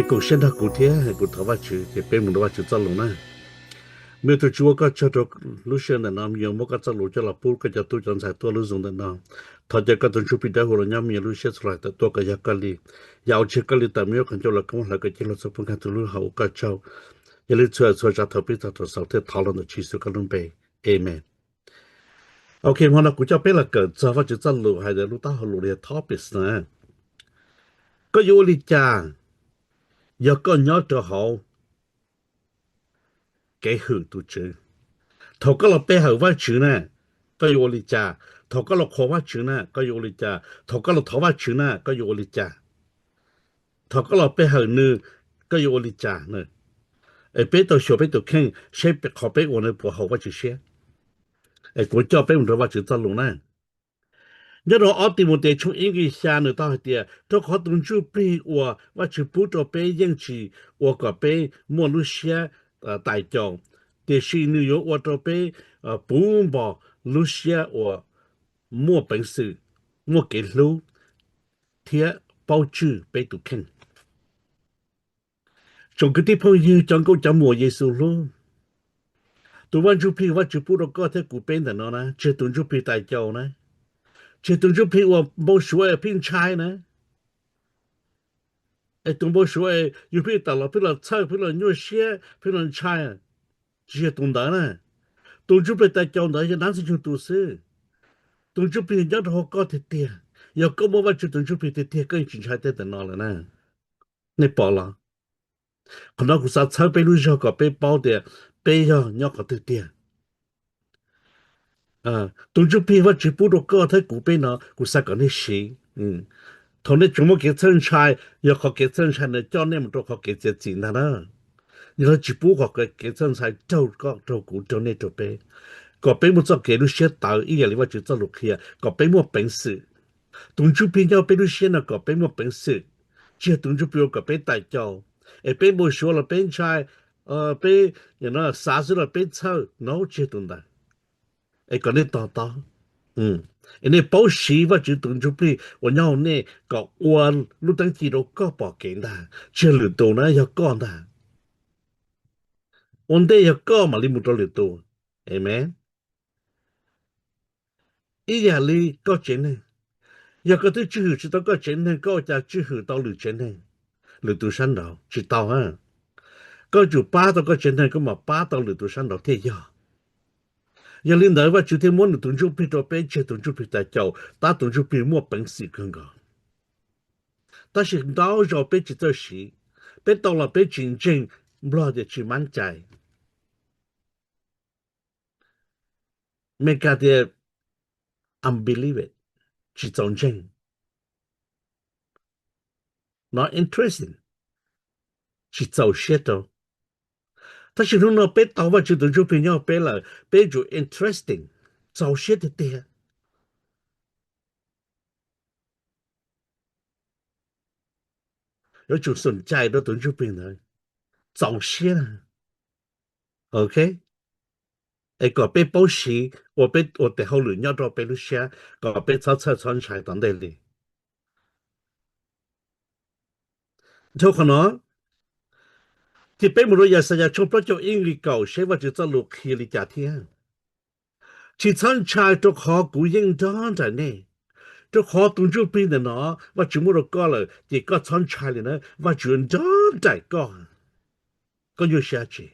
hay cổ sen đó cổ thế hay cổ thảo vắt chữ thì bên mình đó vắt chữ cho luôn nè mấy tôi chúa có cho được lúc sen là nam nhiều mỗi cái cho luôn cho là bút cái cho tôi chọn sai tôi lúc dùng đến nào thật ra cái tuần chụp video hồi nhắm nhiều lúc sen lại tôi cái giá cái giàu chỉ cái tạm nhiều cái cho là không là cái chỉ là số phương cái tôi lúc hậu cái cháu giờ lúc chơi ra thập biết thập sáu thế thảo luận được chỉ số cái luôn bề amen ok hôm nay cũng cho biết là cái cho vắt chữ cho luôn hay là lúc ta học luôn là topic nè có vô lý cha giờ có nhớ cho họ cái hử tu chữ thầu có là bé hở vắt chữ nè có vô lý cha thầu có là khó vắt chữ nè có vô lý cha thầu có là thầu vắt chữ nè có vô lý cha thầu có là bé hở nữ có vô lý cha nè ai bé tôi sửa bé tôi khen sẽ bé khó bé của nó bỏ hậu vắt chữ xe ai cũng cho bé mình vắt chữ ta luôn nè nhớ đó ở tìm một đề trong英语下呢，到底都可能就被我去补助被引起我个被莫路些大奖，但是呢有我这被补吧路些我莫本事莫给路贴包住被读看，从个地方有讲过讲莫耶稣路。tôi vẫn chụp hình và chụp bút đó có thể cụ bên đó nó nè, chưa từng chụp hình tại châu nè, chưa từng chụp hình và bao số ở bên trái nè,哎，东北说哎，有别打了，别了菜，别了肉馅，别了菜，这些东西呢，东就别在教那些男生就都是，东就别人家都好搞的点，要搞么话就东就别的点，跟警察在那了呢，你饱了，可能古啥菜被路上搞被包的，被要要搞的点，啊，东就别话只不过搞他古被呢，古啥搞那些，嗯。thằng này chúng nó cái chân trai, giờ họ cái chân trai này cho nên một họ cái chuyện gì đó, giờ chỉ bố họ cái chân trai trâu có trâu cũ trâu này trâu bé, có bé một số cái lúc xưa tạo ý nghĩa là chỉ cho lúc kia, có bé một bản sự, tung chú bên nhau bé lúc xưa là có bé một bản sự, chưa tung chú bên có bé tài châu, ở bé một số là bé trai, bé, nó xã hội là bé thơ, nó chưa tung đó, ở cái này to to. Ừ. Nên bảo sĩ và chữ tuần chụp đi, và nhau nè có quan lúc tăng chỉ đâu có bỏ kiện ta, chưa lựa tổ nó yêu con ta, ổn đây yêu con mà đi một chỗ lựa tổ, amen. Ý là đi có chuyện này, giờ có thứ chữ chỉ tao có chuyện này, có cha chữ tao lựa chuyện này, lựa tổ sáng đầu, chỉ tao ha, có chủ ba tao có chuyện này, có mà ba tao lựa tổ sáng đầu thế giờ. Giờ linh đời và chủ thêm muốn tuần chụp đi cho bé chơi tuần chụp đi tại chỗ, ta tuần chụp đi mua bánh xì không có. Ta chỉ đào rồi bé chỉ tới xí, bé đào là bé chính chính, lo để chỉ mang chạy. Mấy cái đấy unbelievable, chỉ trong chính, not interesting, chỉ trong shit đâu. Ta chỉ nói bé đào và chỉ tự chụp hình nhau bé là bé chủ interesting, trong shit đấy. Có chủ sân chạy đó tự chụp hình rồi, trong shit, ok? Ai có bé bảo sĩ,我在后面要到bé lúc xe, có bé操车穿chạy等等的，就可能。thì bé một đôi giờ sẽ trong đó cho英语教sẽ và chỉ cho lục khi đi trả tiền chỉ chọn trai cho họ cũng yên đó rồi nè cho họ tung chụp pin nó và chúng một đôi là chỉ có chọn trai này và chuyện đó đại có nhiều xe chỉ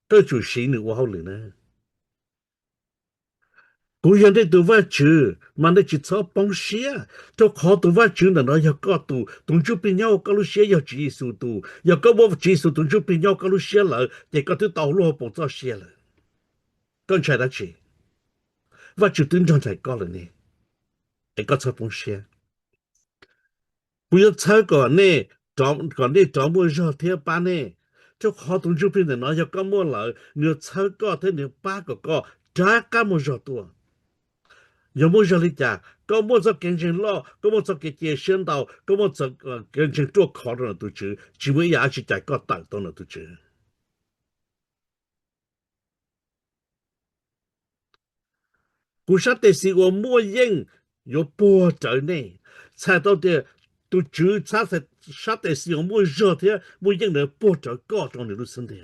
tôi chủ sĩ nữa vào hậu nữa cũng hiện tại tôi vai chữ mà nó chỉ cho bóng xía cho họ tôi vai chữ là nó yêu có tu tung chụp pin nhau có lúc xía yêu chỉ số tu yêu có bộ chỉ số tung chụp pin nhau có lúc xía là chỉ có thứ tàu lúa bộ cho xía là con trai đã chỉ và chủ tính trong trái có là nè ai có cho bông xe bây giờ chơi còn nè trong còn đi trong mua cho theo ba nè cho họ tung chụp hình nó cho có mua lại nếu chơi có thế nếu ba có trả cả mua cho tua giờ mua cho lý trả có mua cho kinh doanh lo có mua cho cái chế sinh đạo có mua cho kinh doanh做考的都知只为牙去在搞当当的都知古啥的是我莫认有波折呢才到的都只差在啥的时候没热的，没用的不着高中的路身的。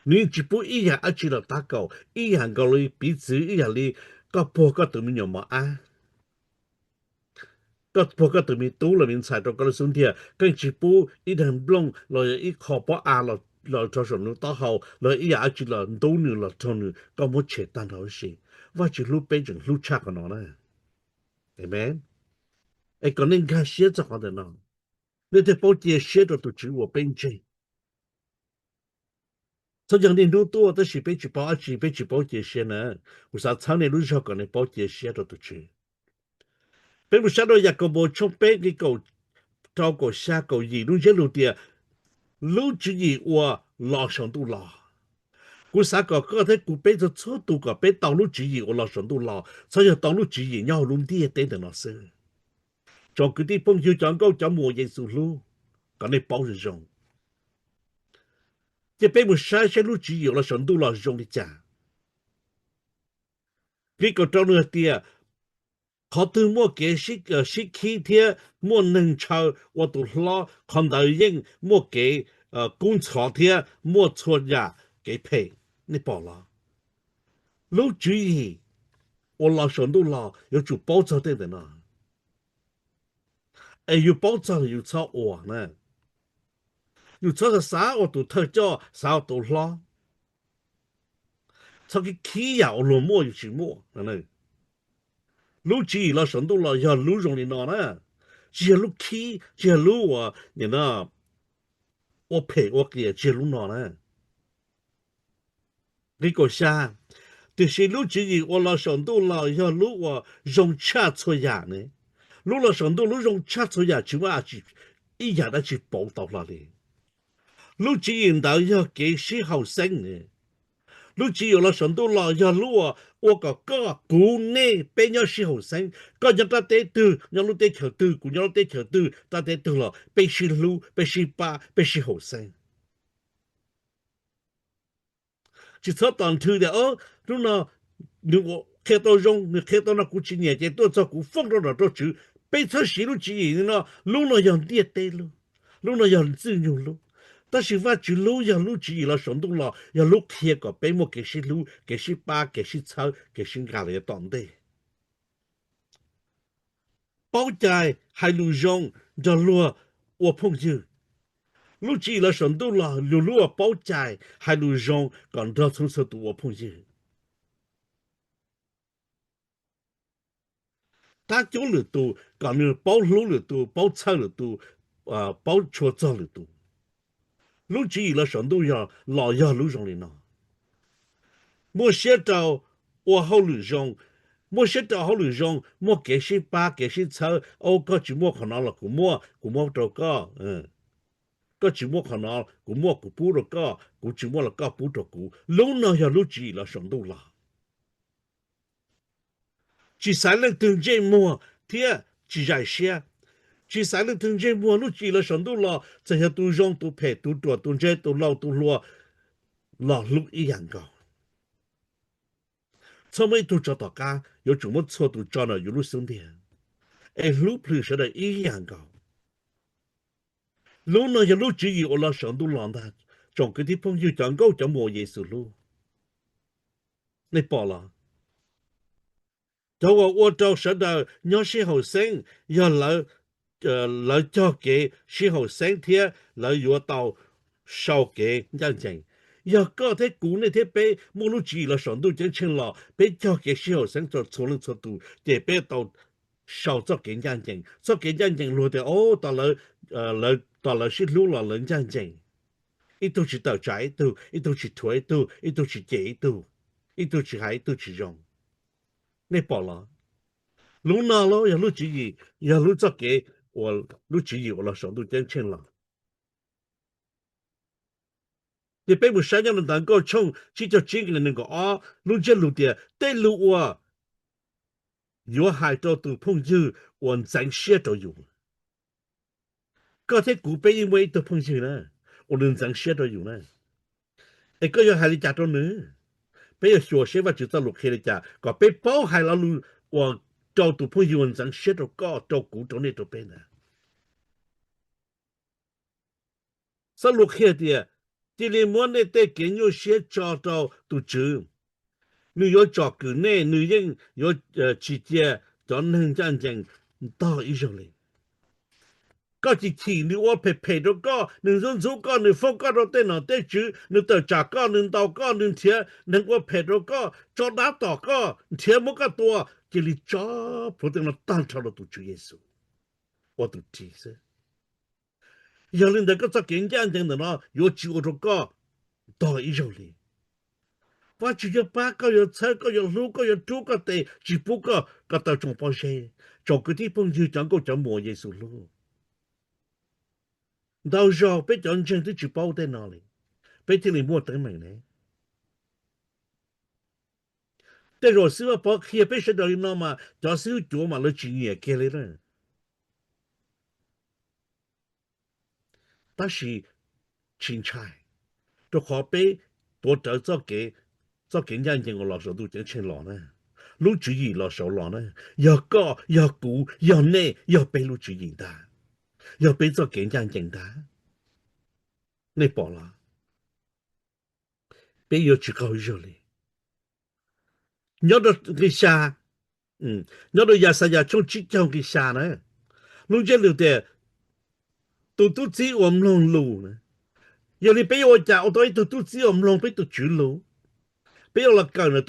你只不一样，而且了打狗，一样个里彼此一样里，个波个对面有么啊？个波个对面多了面才到个身体，跟只不一人弄了一靠不啊了。了做什么到好了一下就了多年了做呢，个没切单好些，我就路北京路差个喏呢，amen。哎，个人看写着好的呢，你在报纸写着都只我本质。这样的路多都是被去报纸被去报纸写呢，为啥常年路上个人报纸写着都去？并不晓得一个无从北个狗照顾下个一路一路的路之一我老上都老。กูสากก็ได้กูไปจะชั่วตัวก็ไปตาวลูจี我老上都老所以ตาวลูจี要ลุงที่เต้น的那是จองคือที่พงอยู่จองก็จะมัวเยซูลูก็ในเป้าจะจงจะไปมุใช้ใช้ลูจีเรา上都老จง的จ้านี่ก็จองเนื้อเตียเขาถึงมัวเกชิชิคีเทียมัวหนึ่งชาวว่าตัวล้อคนดาวยิ่งมัวเกกุ้งชอเทียมัวชวนยาเกเพนี่ปอละลูจี我老上都老有做包装的呢，哎，有包装有炒我呢，有炒个啥我都特叫啥我都拉，炒个起呀我落沫有去沫，呢，路起了上都老要路容的呢，只路起只路我你那我陪我给只路呢，你个啥？就是路起我老上都老要路我容恰出呀呢。路了上都路用车出呀，就话去一样的去报道那里。路只引导要给些后生呢，路只有了上都老要路啊，我个国内变要些后生，个人他得读，要路得求读，古要得求读，他得读了，必须路，必须把，必须后生。就说当初的哦，路呢，如果看到用，你看到那古几年间都照顾放到那多久。被他写入记忆呢，路了要跌跌了，路了要自由了。但是我就路要路记忆了，上东了要路开个，被我给些路，给些巴，给些草，给些牙来当的。包在还路上就路我朋友，路记忆了上东了，路包在还路上讲到从此都我朋友。他叫了多，讲你包路了多，包菜了多，包车子了多。路只了上都要老要路上的呢。莫写到我好路上，莫写到好路上，莫给些巴给些草，哦个就莫可能了，古莫到个，个就莫可能，古莫古不了个，古就莫了个不到古，路呢要路只了上都了。只三人等这莫，天只在些。chỉ sáng lên thường chế mua nó chỉ là sống tu lò, chỉ là tu rong tu phê tu đùa tu chế tu lau tu lùa, lò lúc ý dạng cầu. Sau mấy tu cho tỏ ca, có chủ mất xô tu cho nó có lúc sống thiền. Ê lúc lưu sẽ là ý dạng cầu. Lúc nó là lúc chỉ ý ở là sống tu lò ta, trong cái tí phong yêu chẳng câu chẳng mùa Giê-xu lúc. Này bỏ là. Cho我到时候鸟时候生，要来来交给时候生天，来要到烧给认证。要搞在国内的被木路机了上都真清了，被交给时候生做错人错度，也被到烧做给认证，做给认证落的哦，到了来到了是路了人认证，一都是到这一度，一都是推度，一都是这一度，一都是还都是用。你报了，路哪了要路记忆，要路做给我路记忆我了上都真清了。你并不想要能够从只叫这个能够啊，路这路的对路啊，有害到都朋友完全写到有。个体古被因为都朋友呢，我能真写到有呢。一个要害你家到呢。被小学我就在路开了家，个被包害了路，我照读朋友文章写到高照顾到那都边呢。สรุปเขียเดียที่ลิมวนในเตเกนอยู่เสียจอดเอาตุจือ你要照顾呢女人要直接做能战争到一种嘞ก็จิทีนึกว่าเพดก็หนึ่งส่วนก็หนึ่งฟกก็เราเต้นเอาเต้จื้อหนึ่งต่อจากก็หนึ่งต่อก็หนึ่งเทียหนึ่งว่าเพดก็จอดาต่อก็เทียมก็ตัวจิลิจอพระเจ้าตั้งชาลตุจุเยซูว่าตุจีเส要领的个做更加等的呢有几个个到一种里ว่าจะ要八个要七个要六个要多个的只不过个到中保险做个地方就讲个讲莫耶稣路到时候被战争的去包在哪里被这里莫得美呢但若是ว่าพอเขียไปเสดอลินมาจะซื้อจัวมาแล้วจีเนี่ยเกเลยนะ但是青菜都ขอไปตัวเจอ做经验经我老手都真清老呢路主义老手老呢要高要鼓要内要被路主义的要被做经验经的你报了被要去搞热嘞nhớ được cái xa nhớ được nhà sa nhà trong chiếc trong cái xa này lúc chơi được thì tụi chỉ ôm lông lù này giờ đi bây giờ chả tôi tụi chỉ ôm lông bây tụi chữ lù bây giờ là cái này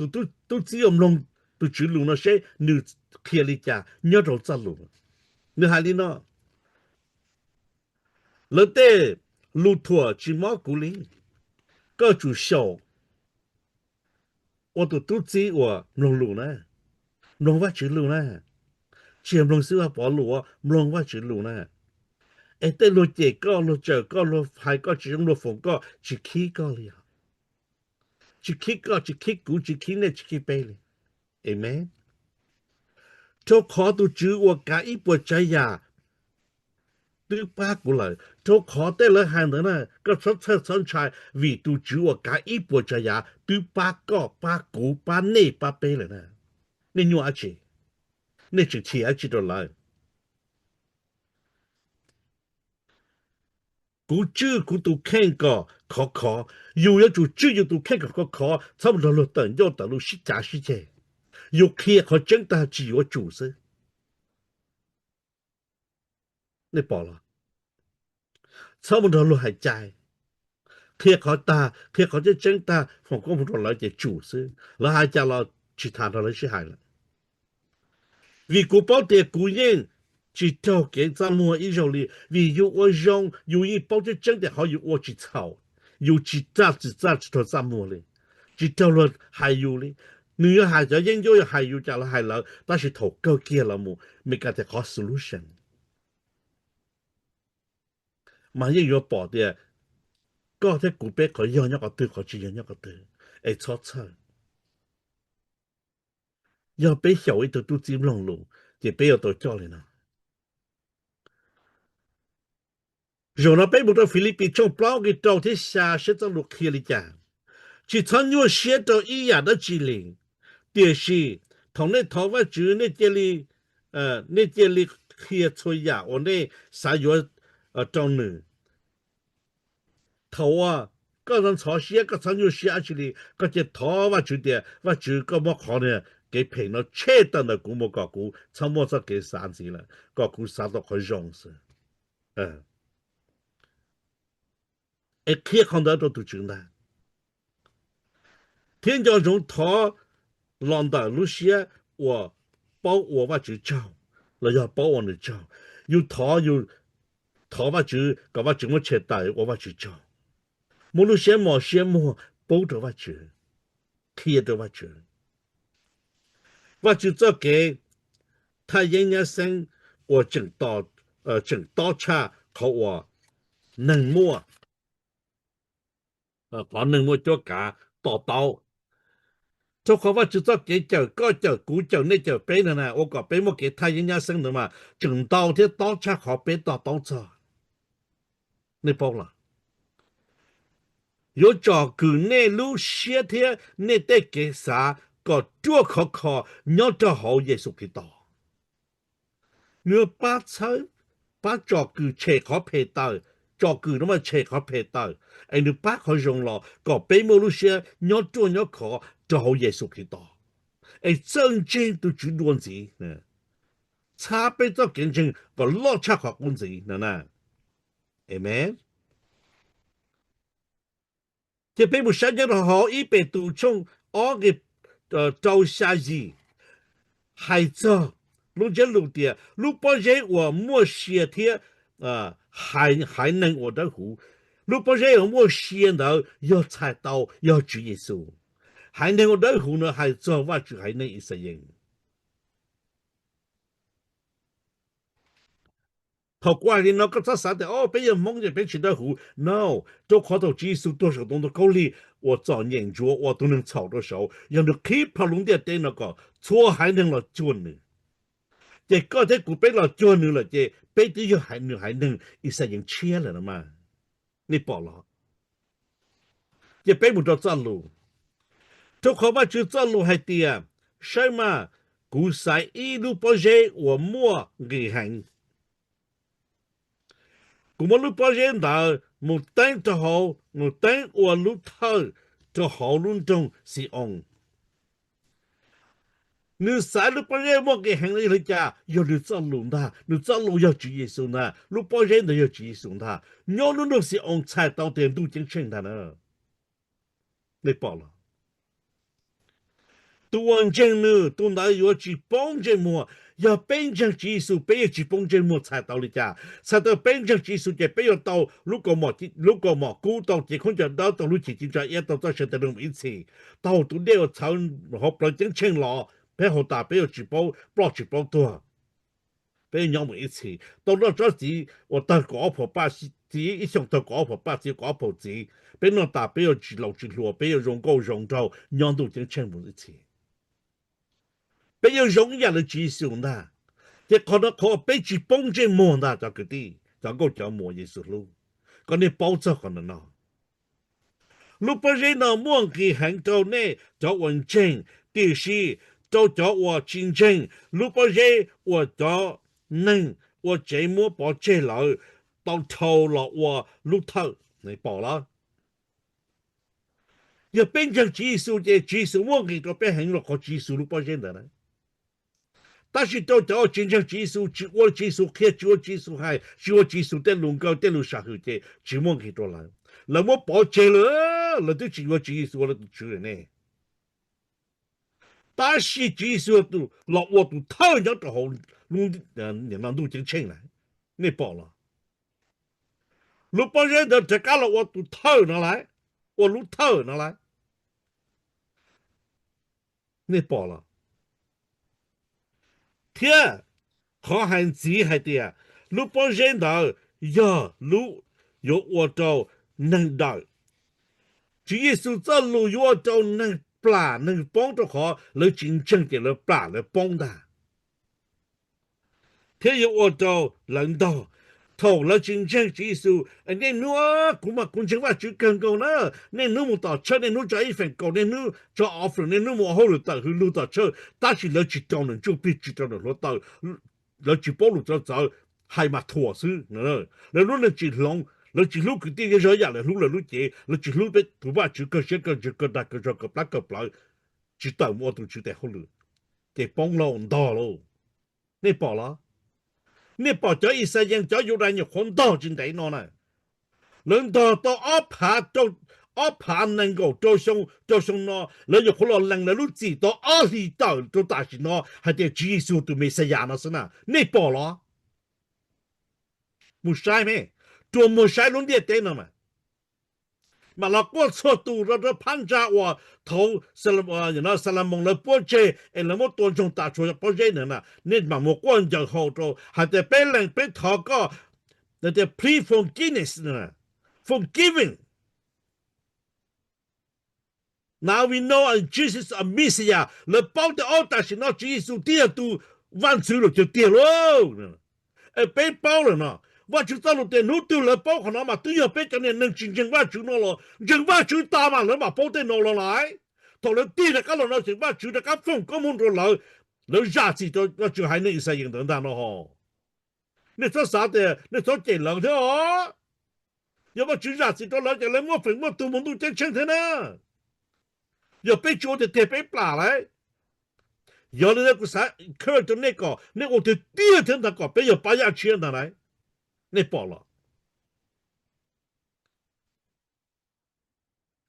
tụi chỉ ôm lông tụi chữ lù nó sẽ nữ kia đi chả nhớ được ra lù nữ hai đi nó lỡ thế lù thua chỉ mất cú lý có chủ sầu 我都知我弄路呢弄ว่าจือ路呢เชียมลงซื้อว่าปอหลัวลงว่าจือ路呢ไอ้แต่โลเจก็โลเจอก็โลไฟก็จือโลฝงก็จิคิก็เลยจิคิก็จิคิกูจิคิเนี่ยจิคิไปเลยเอเมนทุกขอตัวจือว่ากะอีปวดใจยาตื้อป้ากูเลยทุกขอแต่ละหันนะก็ชดเชยสนชัยวิตูจือว่ากะอีปวดใจยาตื้อป้าก็ป้ากูป้าเน่ป้าไปเลยนะนี่ยัวอาชีนี่จะเทียจิตอะไรกูจื้อกูตูแข่งก็ขออยู่要就จื้ออยู่ตูแข่งก็ขอ差不多了等要等路是假是假有เคลียเขา真的只有主是你报了差不多路还在เคลียเขาตาเคลียเขาจะ真的ของก็พวกเราจะ主是แล้ว还在了其他的了是还了vìกู保的กู人只条件怎么一种里vì有我用有一包的真的好有我去炒有其他头怎么嘞只条路还有嘞女孩子研究还有家了还了但是头够给了么没个的好 solution 嘛也有保的ก็ถ้ากูเป๊กขอยอนก็ตื้อขอจียอนก็ตื้อไอ้ชอดเช要被小一头都จิ้มลง路จะไปเอาตัวจ่อเลยนะเราไปบุตรฟิลิปปินส์ช่องเปล่ากี่ตัวที่ชาเสจะลุกเคียริจาที่ทันอยู่เสียตัวอีหยาดจีลิงเดี๋ยวสิทองในทว่าจื้อในเจลีในเจลีเคียช่วยยาวันนี้สายอยู่ตรงหนึ่ง头啊个人朝鲜个常有下去的个这头话就的话就个么好呢给评了切等的古么个古怎么着给三级了个古啥都可以用是一看看到都真的天教中头浪的路线我包我话就找了要包我的找有头话就个话怎么切带我话就找无论什么包着话就贴着话就我就做给他人家生我正到车考我能么把能么做假到做เขาว่าจะ做给就ก็就古就呢就俾了呢我ก็俾么给他人家生的嘛正到ที่到车考俾到车你包了有照顾内路些天你得给啥个多考要得好耶稣基督你把照顾切好配到照顾那么切好配到哎你把好用了个被某路些要做要考就好耶稣基督哎真正都主乱子呢差别咗竞争个落差学工子呢 Amen 这并不是讲的好一百度从我嘅周下日还做路这路的路把人我莫写贴还能我的湖路把人我莫写到要踩到要主耶稣还能我的湖呢还做我就还能一些人头怪你那个他啥的哦，被人蒙着被其他湖 ，no， 都看到技术多少动作够力，我早研究我都能操得手，让你可以跑龙的对那个错还能了做呢，这个在古被了做呢了，这被的又还能一些人切了嘛，你报了，这被不到走路，都看吧就走路还对啊，什么古赛一路不热我莫给行。Como lu pa jen da mo tan to ho mo tan o lu thao to ho lun dong si ong nu sa lu pa jen mo ke hang le ja yo lu zang lu da lu zang lu yo ji ye su na lu pa jen de yo ji su da nyo lu no si ong cai dao de lu jing chen da ne le pa la tu wang jen nu tu na yo ji bong jen mo要变成技术，不要去帮助莫踩到你家，踩到变成技术就不要到，如果莫估到这空就到路自己在一到在现在弄一次，到都那个草好不整清了，不要大不要去包，不要去包多，不要弄一次，到那这时我到搞破把子一上到搞破把子搞破子，不要大不要去路，不要用高用到，弄到整清一次。不要容忍的技术呐，这可能可被去帮助莫呐，这个的，这个叫莫耶稣路，可能包着可能呐。如果人呢莫给很多呢，叫文证，第四，就叫我竞争。如果人我叫能，我这么把这了，到头了我路头，你报了。要变成技术的技术，我给个变很了个技术，如果人的呢？但是到真正技术，我技术开，我技术还，我技术在龙高在路上后的，只望给多了。那么保证了，那都只我技术了都出来呢。但是技术都老我都讨厌都好，弄人家都真清了，你报了。如果人的这个了，我都讨厌来，我都讨厌来，你报了。天，好汉子还的啊！如果人道要路有我到能道，只耶稣这路有我到能把能帮助好，来真正的来把来帮他。天有我到能道，头了真正耶稣，你努啊，古嘛古正话就更高呢，你努冇到车，你努在一份高，你努在 offer， 你努冇好了到去努到车，但是你知道呢，就必知道呢，落到。你只保路走走，係咪妥事呢？你路你只long，你只路佢啲嘢咗入嚟，路嚟路嘢，你只路俾土巴住個些個住個大個咗個不個不，只到我都住得好路，嘅幫咯唔多咯，你報啦，你報咗一世人咗要人要很多真地喏呢，輪到阿爬到。阿怕能夠做上咯，你就可能能力都知道阿里到都大事咯，係啲技術都未實現了是呢？你報了，冇晒咩？做冇晒弄啲點嘛？嘛那過錯度那個判價我頭是了然後是了蒙了波折，那麼多種大錯波折呢？你嘛冇關就好多，係啲被人被禱告，那啲 pre forgiveness 呢 ？forgiving。Now we know Jesus is a Messiah. Le pau de alta si no Jesus dia tu van su lo te lo. E pe pau le no. Wa chu ta lo te nu tu le pau khona ma tu yo pe ka ne nang chin chin wa chu no lo. Jeng wa chu ta ma le ma pau te no lo lai. To le ti de ka lo no si wa chu de ka phong ko mun ro lo. Le ja ji to wa chu hai ne sa yin deng dan lo ho. Ne so sa de ne so je lo de o. 要不主家是到了就来我分我都蒙都真清他呢要被做的得被打来要了那个啥看着那个那我的第二天那个被要把牙签的来那爆了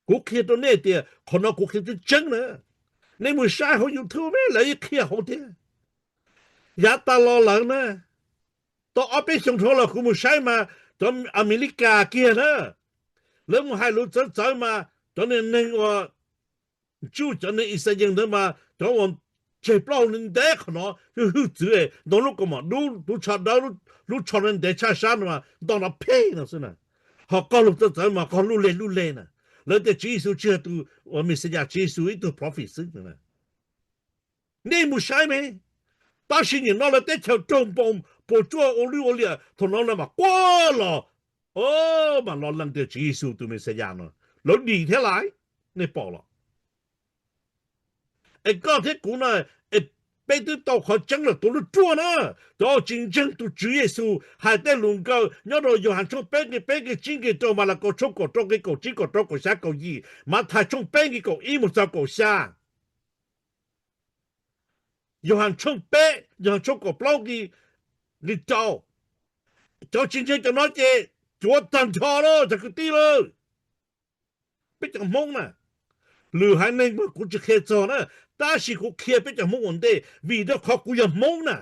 我看到那点可能我看到真了你们晒好有头没来一看好的也打老人呢到阿边上头了我们晒嘛到阿美利加kia呢แล้วมึงให้รู้จักมาตอนนี้ว่าจู่ตอนนี้อิสราเอลเดินมาตอนว่าเจ็บเปล่านึงเด็กเนาะคือจื้อโดนลูกก็มาดูชาดารู้ชนนึงเด็กชาชามาตอนนั้นเพย์นะสินะเขาก็รู้จักมาเขารู้เลยนะแล้วแต่จีสุเชื่อตัวว่ามีสัญญาจีสุอีตัว profit ซึ่งนะนี่มึงใช่ไหม当时你拿了这条中bomb不做我了从那嘛过了哦嘛老人的技术都没这样了老理起来你爆了哎刚才讲呢哎被都到好整了都是做呢到真正都职业数还在龙高要到有喊从别个真个到嘛了个出国到个个这个到个下个一嘛他从别个一模到个下有喊从别有出国包个你找就真正就拿这做蛋炒咯这个地了别讲懵了หรือให้ในเมื่อกูจะเคจอนะตาสิกูเคไปจากมุ่งวันเดวีดขอกูอย่ามงนะ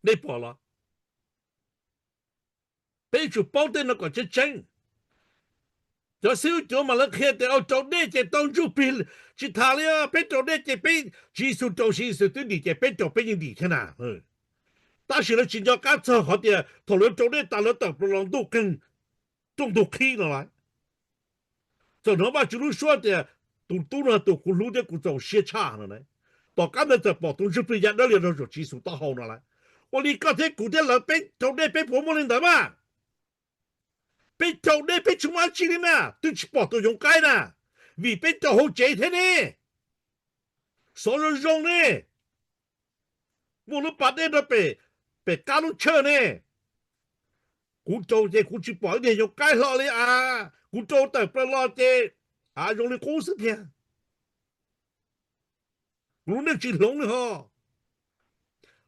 ได้พอละไปจุเป้าเต้นก็จะเจงจะซื้อจมาแล้วเคแต่เอาจอเดจะต้องจุปิลจิทาเลียไปจอเดจะไปจีสุจจีสุตัวนี้จะไปจอไปยังดีขนาดตาสิแล้วจินจะการเจอเขาเดียถลุจอเดตาแล้วตกลงดูกันต้องดูขี้หน่อยจะน้องว่าจะรู้说的都呢都กูรู้的กูจะเสียชา了呢ต่อกันจะบอกตรงจุปิยันแล้วเรียนเราจะจีสุต่อ好了我你刚才古的老被走的被婆婆领的嘛被走的被出马去的嘛都去报都用改呢vì被走好这天呢所有用呢我们把那个被加入车呢กู做这กู去报的用改了的啊กู做的不了这啊用的公司天我那去弄的哈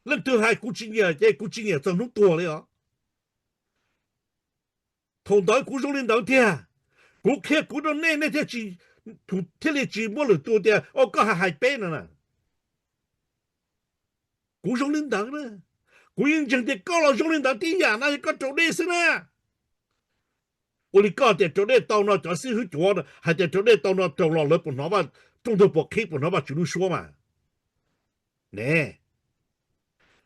那都还กู今年这กู今年挣那么多了啊同台กู用领导天กูแค่กูตรงนี้เนี่ยที่ถูกที่เลยจีบ่หรือตัวเดียวอ๋อก็หายไปนั่นน่ะกู用领导呢กูยังจังที่ก็เรา用领导ที่อย่างนั้นก็จบได้สินะ我哋家的做咧到那就先去做呢还得做咧到那做落来本来话中途不开本来话就能说嘛呢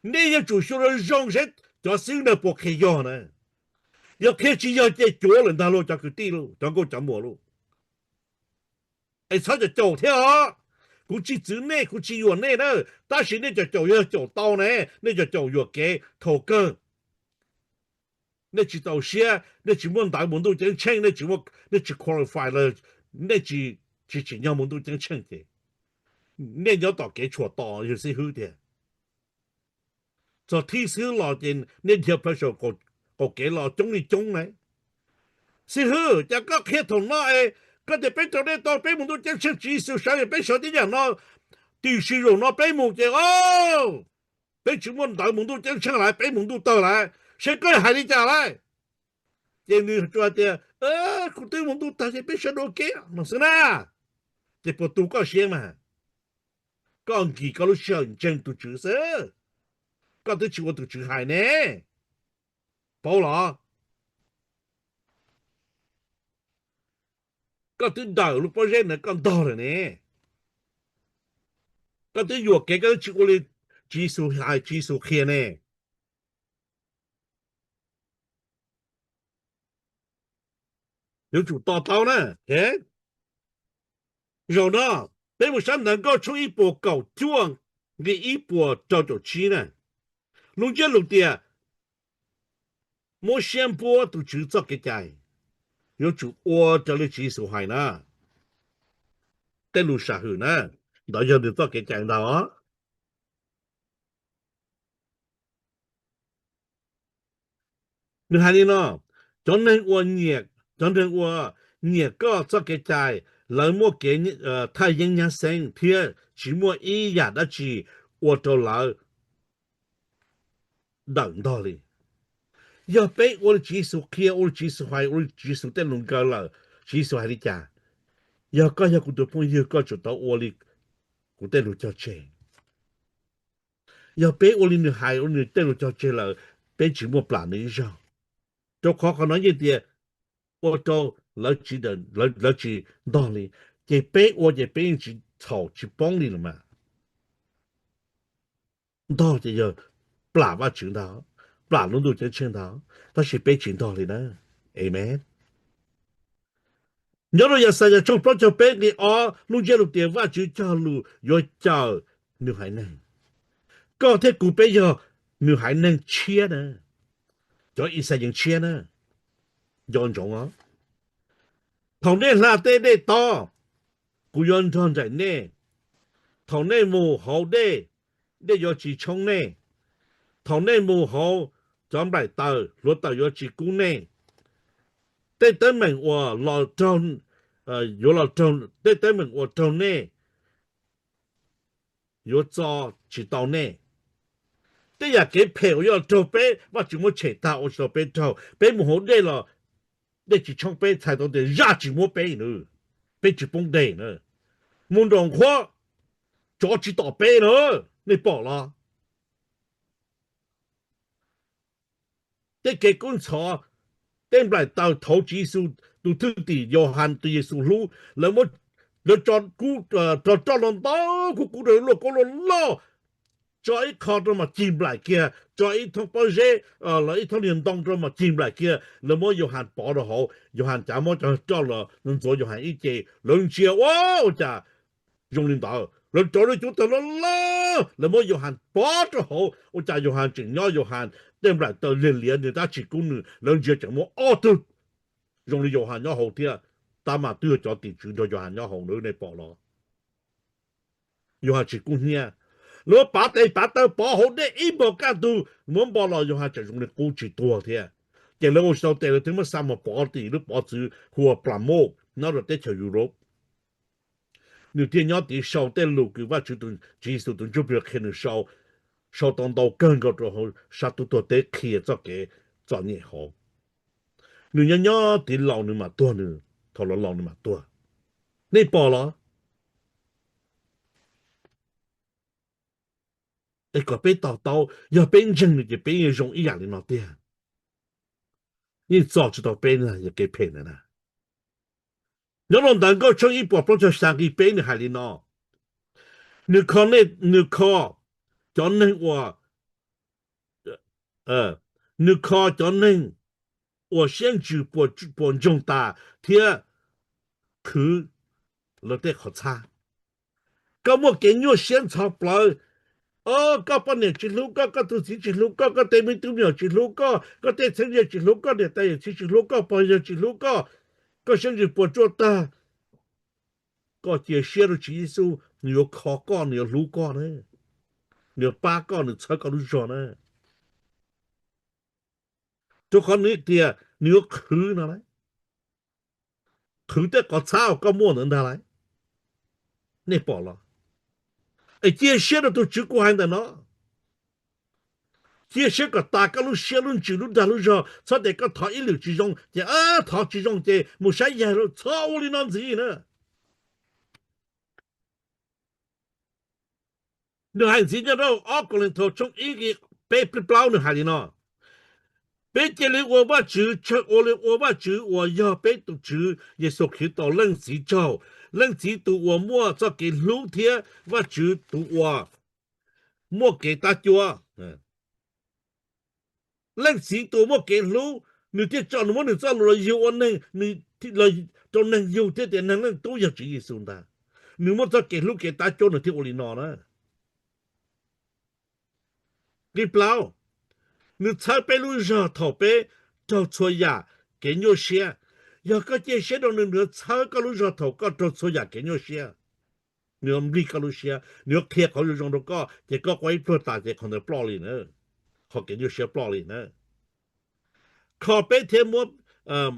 你要做说了让人就先的不开药呢要开始要在做人他路就去地路就个怎么路哎他就做跳กูจิจื้อเน่กูจิอยู่เน่เนอะตาสิเนี่ยจะจ่อยจ่อเต้าเน่เนี่ยจะจ่ออยู่แกโถเกอเนี่ยจิเต้าเสียเนี่ยจิมัน大门都真清เนี่ยจิว่าเนี่ยจิ qualify 了เนี่ยจิจิ要门都真清的เนี่ย要到给错到就是好的就提示老人เนี่ย条不说个给老中的中呢是好จะก็แค่ถงน้อยก็จะเป็นตัวได้ต่อไปมึงต้องจะจีสุสายไปสอนที่อย่างน้อย第四种น้อยไปมึงจะ哦ไปจุมัน大มึงต้องจะเชิง来ไปมึงต้องต่อ来谁ก็ให้你จ่า来เจนี่ตัวเดียคุณตัวมึงต้องตัดไปสอนโอเคนั่นสินะจะปวดตัวก็เสียมาก็อังกฤษก็รู้เชื่อจริงตัวจื้อเสือก็ตัวจื้อตัวจื้อหายแน่เปล่าหรอก็ตัวดาวลูกพ่อเจ้าเนี่ยก็ดาวเลยเนี่ยก็ตัวอยู่แกก็ชิวเลยจีสุหายจีสุเขียนเนี่ย有主大刀呢，有呢，北部山能够出一波高壮的一波早早期呢，农家路的莫先波都制造给在，有主我这里技术海呢，在路上去呢，大家都做给在的啊。你看你喏真能我热真能我热个做个在老莫给你太营养生贴只莫一样的去我都老等到哩要被我的技术贴我的技术还我的技术在弄个了技术还的家要个要古多朋友个就到我的古在路叫钱要被我的女孩我的在路叫钱了被只莫 plan 的一上就可能一点我都老记得老记道理也被我也被人去吵去帮你了嘛到底要ปราบว่าถึงดาวปราบลงดูจะเชิงดาวถ้าสิไปถึงดาวเลยนะเอเมนยอดอย่าใส่จงเพราะจะเป็นนี่อ๋อลุงเจลูกเดียวว่าจะเจ้าลูยอเจ้าหนูหายนั่งก็ถ้ากูไปยอหนูหายนั่งเชียนะจออีใส่ยังเชียนะย้อนจงอ๋อทองได้ลาเต้ได้ต่อกูย้อนทอนใจแน่ทองได้หมู่เฮาได้ยอจีชงแน่ทองได้หมู่เฮาจอมไรเตอรถเตอยอจีกูแน่ได้เต้เหมือนว่าเราจน有老中ได้เต้เหมือนว่าจนแน่有จอจีตอแน่ได้อยากเก็บเพลว要做杯ว่าจิมเฉตาโอชเปเท่าเป้หมู่ได้ละได้จีช่องเป้才到的ราจิมเป้เนอะเป้จีปงได้เนอะมุนดงควจอจีต่อเป้เนอะนี่บอกละได้เก็บกุญชอได้ไป到头基数都土地约翰对耶稣路แล้วมันแล้วจอดกูจอดลงต้อกูเดินลงก็ลงล้อจอยคอดมาจิ้มไหลเกียจอยทองปอเจแล้วอีทองเรียนตองมาจิ้มไหลเกียแล้วมัน约翰ปอด好约翰จาม就叫了能做约翰一节人接哇จ้ะ用领导แล้วจอย就得了啦แล้วมัน约翰ปอด好我จ้ะ约翰正要约翰对不来到连连的大起功能人接怎么哦都用的约翰要好啲打嘛都要做地主就约翰要好女你ปอ咯约翰起功呢如果把刀保好的一步干都我保了用下就用的估计多天แต่เราเราแต่เราถึงมาซ้ำมาปอตีหรือปอจือหัวปลาโมกนั่นเราได้เที่ยวยุโรปนี่ที่ยอดที่ชาวแต่ลูกคือว่าจุดจีสุดจุดเปลือกเห็นชาวตอน到更个之后杀到到得企业做嘅做嘢好你ยอดที่เรานี่มาตัวนึงทอเรานี่มาตัวนี่ปอละไอ้ก็ไปต่ออย่าเป็นจริงนี่จะเป็นอย่างอีอย่างนี้เนาะเตี้ย你早知道背呢也给骗了呢。如果能够从一波波就上一背你还里呢？你看你看，叫能我你看叫能我先去播重大贴去了得好差。咁我给你先炒不来。ก็ปเนี่ยจิลูก็ตุสิจิลูก็เตมิตุเมียวจิลูก็เตเซนเยจิลูก็เนี่ยแต่จิลูก็ปอยจิลูก็เช่นจิปวดจวตาก็เจียเชียรุจิสู你有考ก่อน你有รู้ก่อน呢你有八ก่อน你测ก่อนรู้จอนะทุกคนนี้เตีย你有คือนะไรคือแต่ก็เช้าก็มั่วนั้นอะไรนี่ปอละไอ้เจียเชียรุตัวจิกูหันแต่เนาะ这些个大家都写论记录的路上，他这个他一流之中，这他之中这没啥嘢了，操我的那子呢？你还是叫到个人头从一个被不包你还的呢？被这里我把酒吃，我把酒我要被赌酒，也说去到冷子走，冷子赌我莫再给露天，我酒赌我莫给大家，冷子赌莫给露。你这找我你找了有我能你了就能有这点能都要注意送的，你莫再给路给大家你ที่我里拿呢，你不老，你才被路上逃被找错呀，给你些，要个这些都能才个路上逃个找错呀，给你些，你要离个路些，你要贴个路上都个，这个怪不大这可能不里呢，好给你些不里呢。khó bé thêm ờ,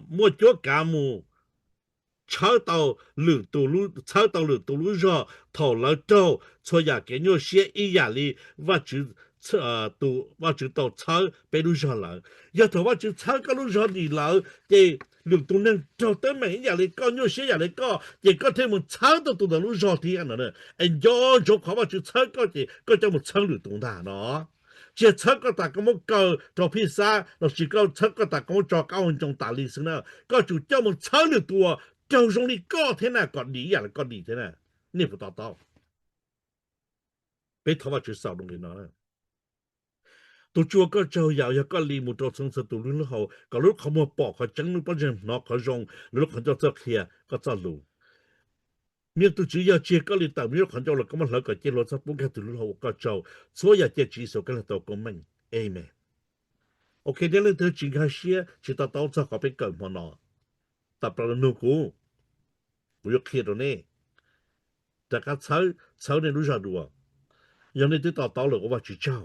mua chỗ cả mù chớ tàu lử tù lú chớ tàu lử tù lú rò thầu lỡ trâu cho nhà cái nhau xe y nhà li và chữ tù và chữ tàu chớ bé lú rò lỡ giờ thầu và chữ chớ cái lú rò đi lỡ thì lử tù nên trâu tới mấy nhà li có nhau xe nhà li có thì có thêm một chớ tàu tù lú rò thì anh nữa anh do chỗ khó và chữ chớ có thì có cho một chớ lử tù thả nó chỉ chớ có ta có một câu cho pizza nó chỉ có chớ có ta có một cho cao hơn trong tả lý xứ nào có chủ cho một chớ lử tù就算你搞天呐，搞你呀，搞你天呐，你不达到，被头发就少弄给拿了。ตัวจัวก็เจ้าอยากก็ลีมุดตัวสงสตุลุนเขาก็รู้เขามาปอกเขาจังนึกปัจจุบันนอกเขาจงรู้เขาจะเคลียก็จะรู้เมื่อตัวจีอยากเจก็ลีแต่เมื่อเขาจะเราก็มันแล้วก็เจรถสักปุ๊บแค่ตุลุนเขาก็เจ้า所以เจจีสุกันแล้วตัวก็มันเอเมนโอเคเดี๋ยวเราเธอจริงเขาเชียจิตตาต้องจะเขาไปเกิดพอนอแต่ประเด็นกูยกเคลียร์ตัวนี้แต่การใช้ในรู้จักดูอย่างนี้ที่ต่อเลยก็ว่าจีเจ้า